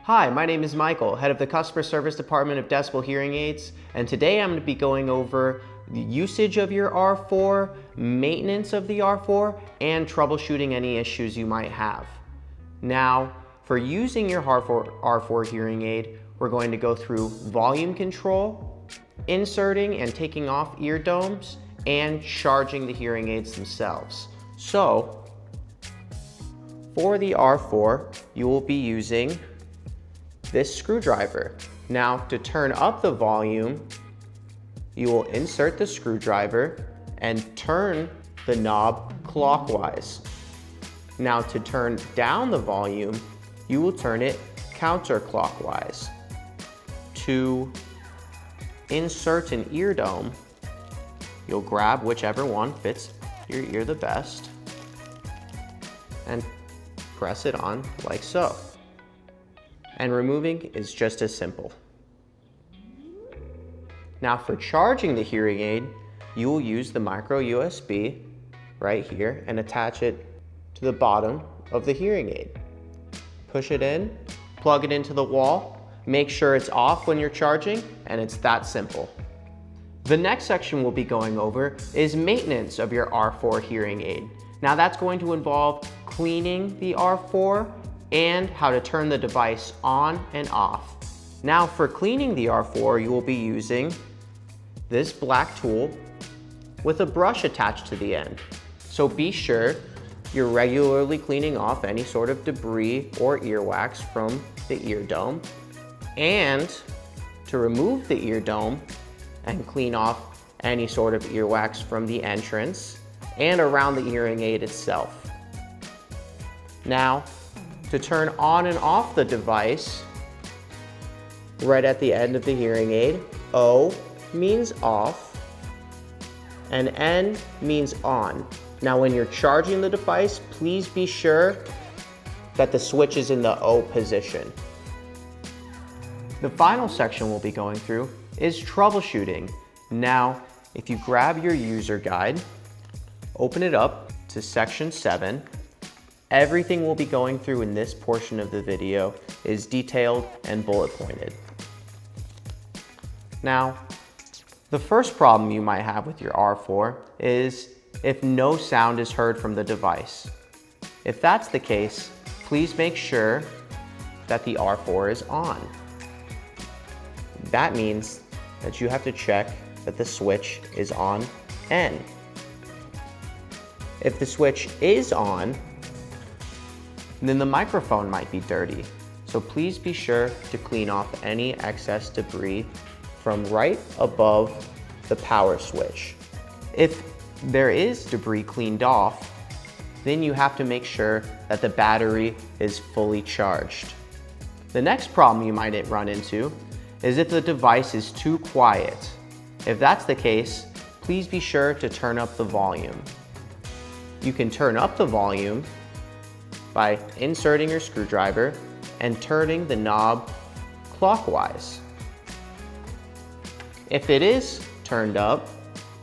Hi, my name is Michael, head of the Customer Service Department of Decibel Hearing Aids, and today I'm going to be going over the usage of your R4, maintenance of the R4, and troubleshooting any issues you might have. Now, for using your R4 hearing aid, we're going to go through volume control, inserting and taking off ear domes, and charging the hearing aids themselves. So, for the R4, you will be using this screwdriver. Now, to turn up the volume, you will insert the screwdriver and turn the knob clockwise. Now, to turn down the volume, you will turn it counterclockwise. To insert an ear dome, you'll grab whichever one fits your ear the best and press it on like so. And removing is just as simple. Now, for charging the hearing aid, you will use the micro USB right here and attach it to the bottom of the hearing aid. Push it in, plug it into the wall, make sure it's off when you're charging, and it's that simple. The next section we'll be going over is maintenance of your R4 hearing aid. Now, that's going to involve cleaning the R4 and how to turn the device on and off. Now, for cleaning the R4, you will be using this black tool with a brush attached to the end. So be sure you're regularly cleaning off any sort of debris or earwax from the ear dome. And to remove the ear dome and clean off any sort of earwax from the entrance and around the hearing aid itself. Now, to turn on and off the device, right at the end of the hearing aid, O means off and N means on. Now, when you're charging the device, please be sure that the switch is in the O position. The final section we'll be going through is troubleshooting. Now, if you grab your user guide, open it up to section 7, everything we'll be going through in this portion of the video is detailed and bullet pointed. Now, the first problem you might have with your R4 is if no sound is heard from the device. If that's the case, please make sure that the R4 is on. That means that you have to check that the switch is on N. If the switch is on, then the microphone might be dirty. So please be sure to clean off any excess debris from right above the power switch. If there is debris cleaned off, then you have to make sure that the battery is fully charged. The next problem you might run into is if the device is too quiet. If that's the case, please be sure to turn up the volume. You can turn up the volume by inserting your screwdriver and turning the knob clockwise. If it is turned up,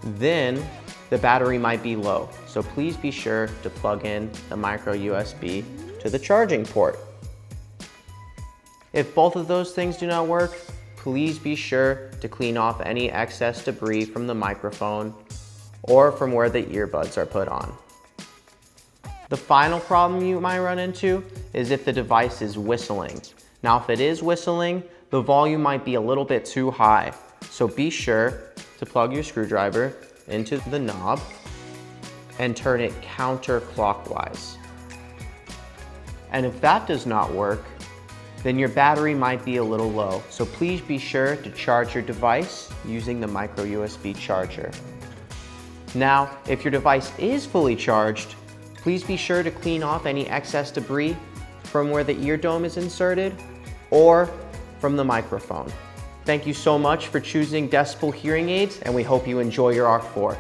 then the battery might be low. So please be sure to plug in the micro USB to the charging port. If both of those things do not work, please be sure to clean off any excess debris from the microphone or from where the earbuds are put on. The final problem you might run into is if the device is whistling. Now, if it is whistling, the volume might be a little bit too high. So be sure to plug your screwdriver into the knob and turn it counterclockwise. And if that does not work, then your battery might be a little low. So please be sure to charge your device using the micro USB charger. Now, if your device is fully charged, please be sure to clean off any excess debris from where the ear dome is inserted or from the microphone. Thank you so much for choosing Decibel Hearing Aids, and we hope you enjoy your R4.